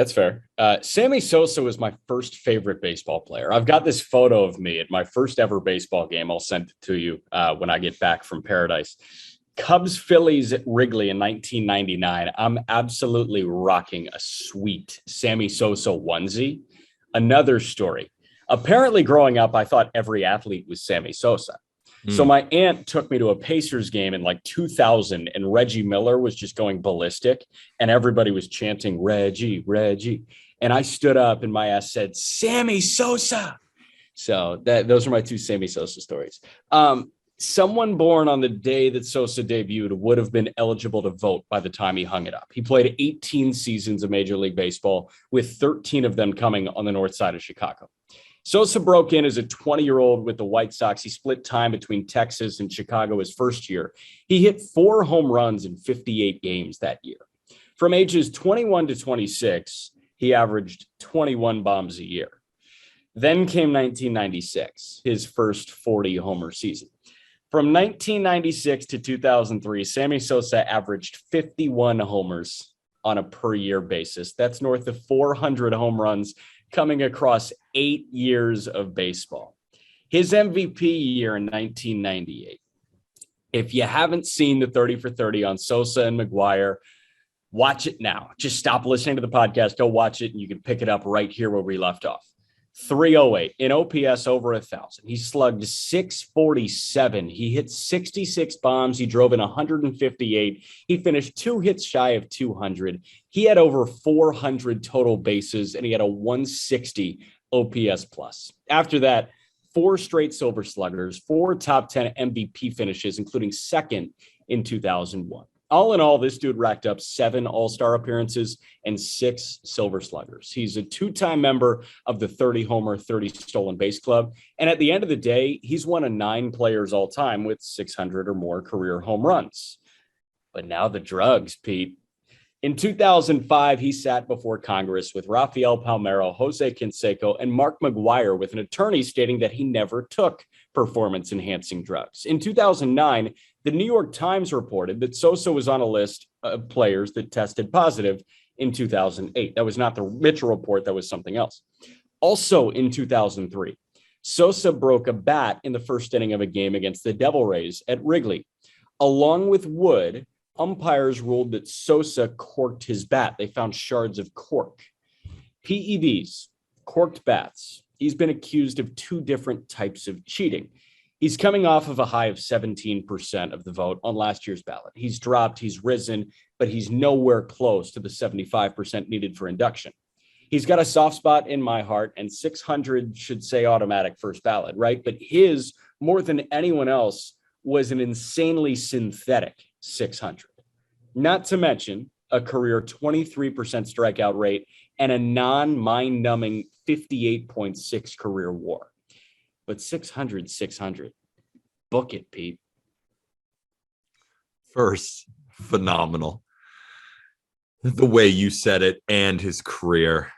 That's fair. Sammy Sosa was my first favorite baseball player. I've got this photo of me at my first ever baseball game. I'll send it to you when I get back from Paradise. Cubs Phillies at Wrigley in 1999. I'm absolutely rocking a sweet Sammy Sosa onesie. Another story. Apparently, growing up, I thought every athlete was Sammy Sosa. So my aunt took me to a Pacers game in like 2000, and Reggie Miller was just going ballistic, and everybody was chanting Reggie, Reggie. And I stood up and my ass said, Sammy Sosa. So those are my two Sammy Sosa stories. Someone born on the day that Sosa debuted would have been eligible to vote by the time he hung it up. He played 18 seasons of Major League Baseball, with 13 of them coming on the north side of Chicago. Sosa broke in as a 20-year-old with the White Sox. He split time between Texas and Chicago his first year. He hit 4 home runs in 58 games that year. From ages 21 to 26, he averaged 21 bombs a year. Then came 1996, his first 40-homer season. From 1996 to 2003, Sammy Sosa averaged 51 homers on a per-year basis. That's north of 400 home runs coming across 8 years of baseball. His MVP year in 1998. If you haven't seen the 30 for 30 on Sosa and McGuire, watch it now. Just stop listening to the podcast, go watch it, and you can pick it up right here where we left off. 308 in OPS over 1,000. He slugged 647. He hit 66 bombs. He drove in 158. He finished 2 hits shy of 200. He had over 400 total bases, and he had a 160 OPS plus. After that, 4 straight Silver Sluggers, 4 top 10 MVP finishes, including second in 2001. All in all, this dude racked up 7 All-Star appearances and 6 Silver Sluggers. He's a 2-time member of the 30-homer, 30 stolen base club. And at the end of the day, he's one of 9 players all time with 600 or more career home runs. But now the drugs, Pete. In 2005, he sat before Congress with Rafael Palmeiro, Jose Canseco, and Mark Mcguire, with an attorney stating that he never took performance-enhancing drugs. In 2009, the New York Times reported that Sosa was on a list of players that tested positive in 2008. That was not the Mitchell report. That was something else. Also in 2003, Sosa broke a bat in the first inning of a game against the Devil Rays at Wrigley. Along with Wood, umpires ruled that Sosa corked his bat. They found shards of cork. PEDs, corked bats. He's been accused of 2 different types of cheating. He's coming off of a high of 17% of the vote on last year's ballot. He's dropped, he's risen, but he's nowhere close to the 75% needed for induction. He's got a soft spot in my heart, and 600 should say automatic first ballot, right? But his, more than anyone else, was an insanely synthetic 600. Not to mention a career 23% strikeout rate and a non-mind-numbing 58.6 career WAR. But 600. Book it, Pete. First, phenomenal. The way you said it and his career.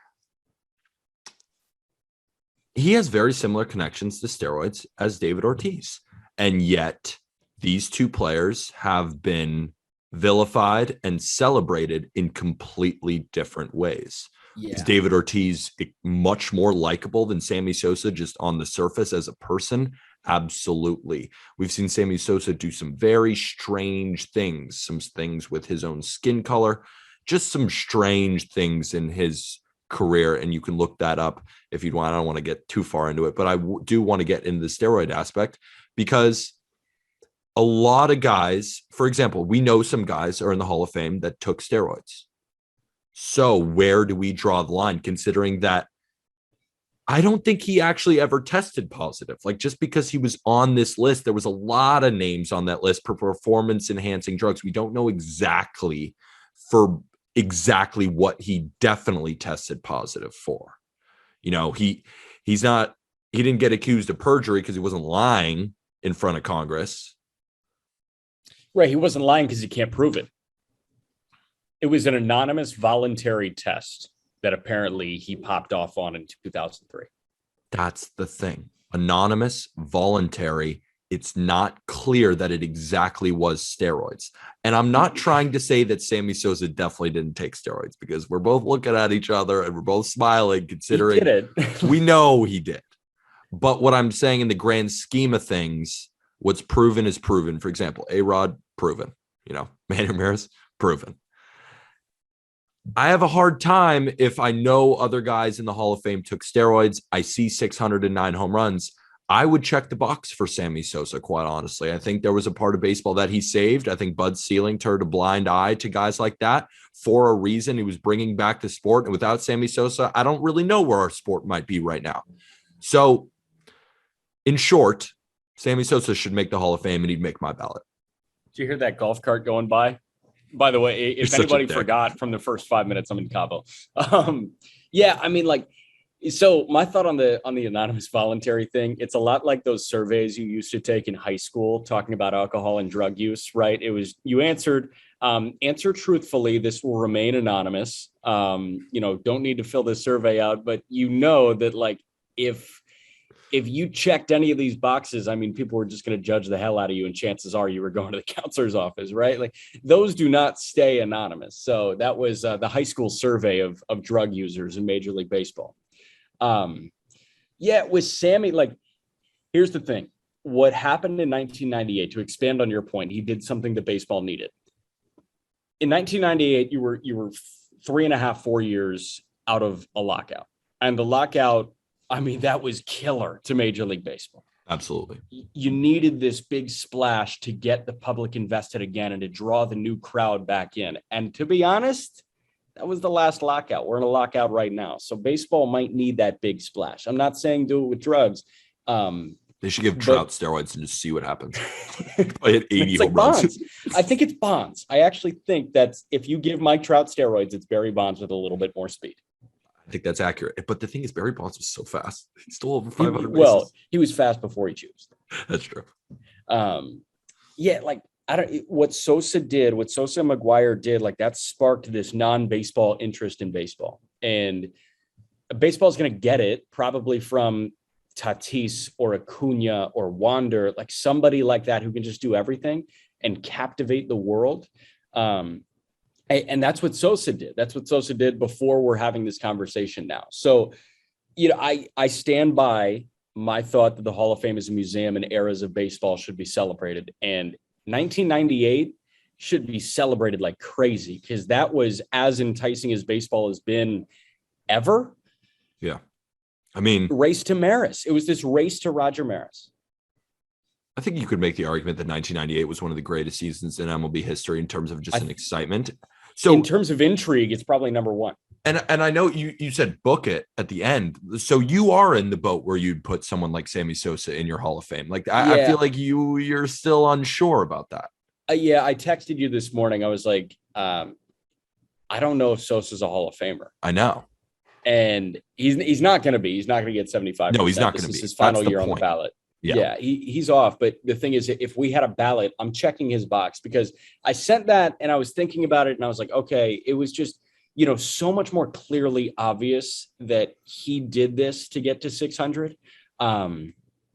He has very similar connections to steroids as David Ortiz. And yet, these 2 players have been vilified and celebrated in completely different ways. Yeah. Is David Ortiz much more likable than Sammy Sosa just on the surface as a person? Absolutely. We've seen Sammy Sosa do some very strange things, some things with his own skin color, just some strange things in his career. And you can look that up if you'd want. I don't want to get too far into it, but I do want to get into the steroid aspect, because a lot of guys, for example, we know some guys are in the Hall of Fame that took steroids. So where do we draw the line, considering that I don't think he actually ever tested positive? Like, just because he was on this list, there was a lot of names on that list for performance enhancing drugs. We don't know exactly what he definitely tested positive for. You know, he didn't get accused of perjury because he wasn't lying in front of Congress. Right. He wasn't lying because he can't prove it. It was an anonymous voluntary test that apparently he popped off on in 2003. That's the thing. Anonymous, voluntary it's not clear that it exactly was steroids. And I'm not trying to say that Sammy Sosa definitely didn't take steroids, because we're both looking at each other and we're both smiling, considering He did it. we know he did. But what I'm saying, in the grand scheme of things, what's proven is proven. For example, A-Rod, proven. Manny Ramirez, proven. I have a hard time if I know other guys in the Hall of Fame took steroids. I see 609 home runs. I would check the box for Sammy Sosa, quite honestly. I think there was a part of baseball that he saved. I think Bud Selig turned a blind eye to guys like that for a reason. He was bringing back the sport. And without Sammy Sosa, I don't really know where our sport might be right now. So, in short, Sammy Sosa should make the Hall of Fame, and he'd make my ballot. Did you hear that golf cart going by? By the way, if anybody forgot from the first 5 minutes, I'm in Cabo. Yeah, I mean, like, so my thought on the anonymous voluntary thing, it's a lot like those surveys you used to take in high school talking about alcohol and drug use, right? It was, you answer truthfully, this will remain anonymous. Don't need to fill this survey out, but that, like, if you checked any of these boxes, I mean, people were just going to judge the hell out of you, and chances are you were going to the counselor's office, right? Like, those do not stay anonymous. So that was the high school survey of drug users in Major League Baseball. With Sammy, like, here's the thing. What happened in 1998, to expand on your point, he did something that baseball needed. In 1998, you were 3.5, 4 years out of a lockout. And the lockout, I mean, that was killer to Major League Baseball. Absolutely. You needed this big splash to get the public invested again and to draw the new crowd back in. And to be honest, that was the last lockout. We're in a lockout right now. So baseball might need that big splash. I'm not saying do it with drugs. They should give Trout steroids and just see what happens. Play at 80 home runs. I think it's Bonds. I actually think that's, if you give Mike Trout steroids, it's Barry Bonds with a little bit more speed. I think that's accurate. But the thing is, Barry Bonds was so fast. He's still over 500 bases. Well, he was fast before he chose. That's true. What Sosa and Mcguire did, like, that sparked this non-baseball interest in baseball. And baseball is going to get it probably from Tatis or Acuna or Wander, like somebody like that who can just do everything and captivate the world. And that's what Sosa did. That's what Sosa did before we're having this conversation now. So, I stand by my thought that the Hall of Fame is a museum and eras of baseball should be celebrated. And 1998 should be celebrated like crazy, because that was as enticing as baseball has been ever. Yeah. I mean, race to Maris. It was this race to Roger Maris. I think you could make the argument that 1998 was one of the greatest seasons in MLB history in terms of just an excitement. So in terms of intrigue, it's probably number one. And I know you said book it at the end. So you are in the boat where you'd put someone like Sammy Sosa in your Hall of Fame. Like, I feel like you're still unsure about that. I texted you this morning. I was like, I don't know if Sosa's a Hall of Famer. I know. And he's not going to be. He's not going to get 75%. No, he's not going to be. This is his final year on the ballot. Yeah, he's off. But the thing is, if we had a ballot, I'm checking his box, because I sent that and I was thinking about it and I was like, okay, it was just, so much more clearly obvious that he did this to get to 600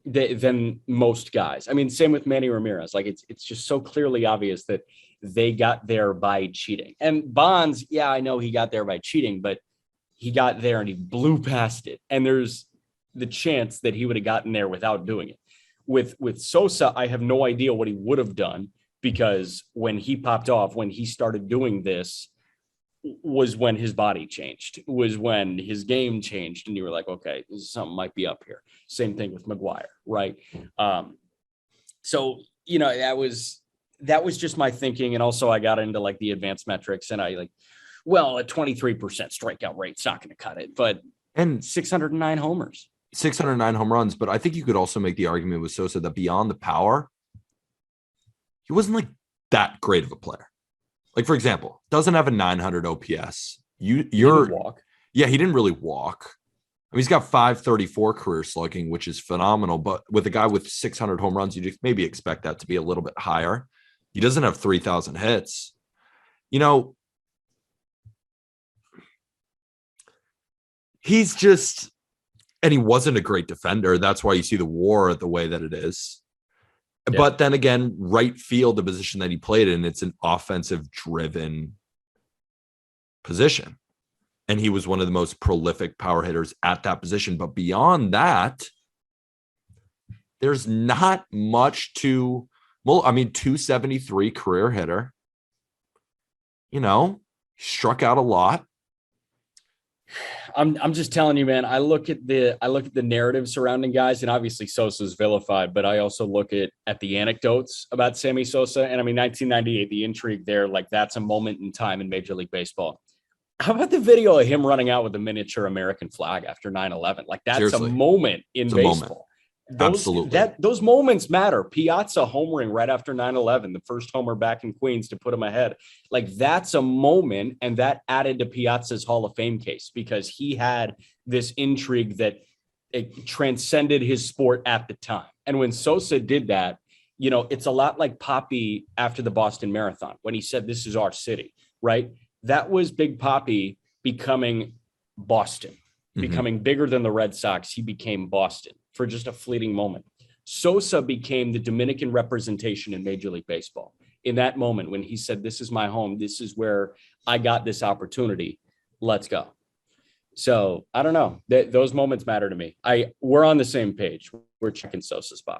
than most guys. I mean, same with Manny Ramirez. Like, it's just so clearly obvious that they got there by cheating. And Bonds, I know he got there by cheating, but he got there and he blew past it. And there's the chance that he would have gotten there without doing it. With Sosa, I have no idea what he would have done, because when he popped off, when he started doing this, was when his body changed, was when his game changed. And you were like, okay, something might be up here. Same thing with Mcguire, right? So, that was just my thinking. And also I got into like the advanced metrics, and a 23% strikeout rate's not going to cut it, but 609 homers. 609 home runs. But I think you could also make the argument with Sosa that beyond the power, he wasn't like that great of a player. Like, for example, doesn't have a 900 OPS. He didn't walk. Yeah, he didn't really walk. I mean, he's got 534 career slugging, which is phenomenal. But with a guy with 600 home runs, you just maybe expect that to be a little bit higher. He doesn't have 3,000 hits. He's just, and he wasn't a great defender. That's why you see the WAR the way that it is. But then again, right field, the position that he played in, it's an offensive driven position. And he was one of the most prolific power hitters at that position. But beyond that, there's not much to, well, I mean, 273 career hitter, struck out a lot. I'm just telling you, man, I look at the narrative surrounding guys, and obviously Sosa's vilified, but I also look at the anecdotes about Sammy Sosa. And I mean, 1998, the intrigue there, like that's a moment in time in Major League Baseball. How about the video of him running out with a miniature American flag after 9/11? Like that's Seriously. a moment in baseball. Absolutely. Those moments matter. Piazza homering right after 9/11, the first homer back in Queens to put him ahead. Like that's a moment, and that added to Piazza's Hall of Fame case because he had this intrigue that it transcended his sport at the time. And when Sosa did that, it's a lot like Papi after the Boston Marathon when he said, "This is our city," right? That was Big Papi becoming Boston, becoming bigger than the Red Sox. He became Boston for just a fleeting moment. Sosa became the Dominican representation in Major League Baseball. In that moment when he said, "This is my home. This is where I got this opportunity. Let's go." So I don't know. Those moments matter to me. We're on the same page. We're checking Sosa's box.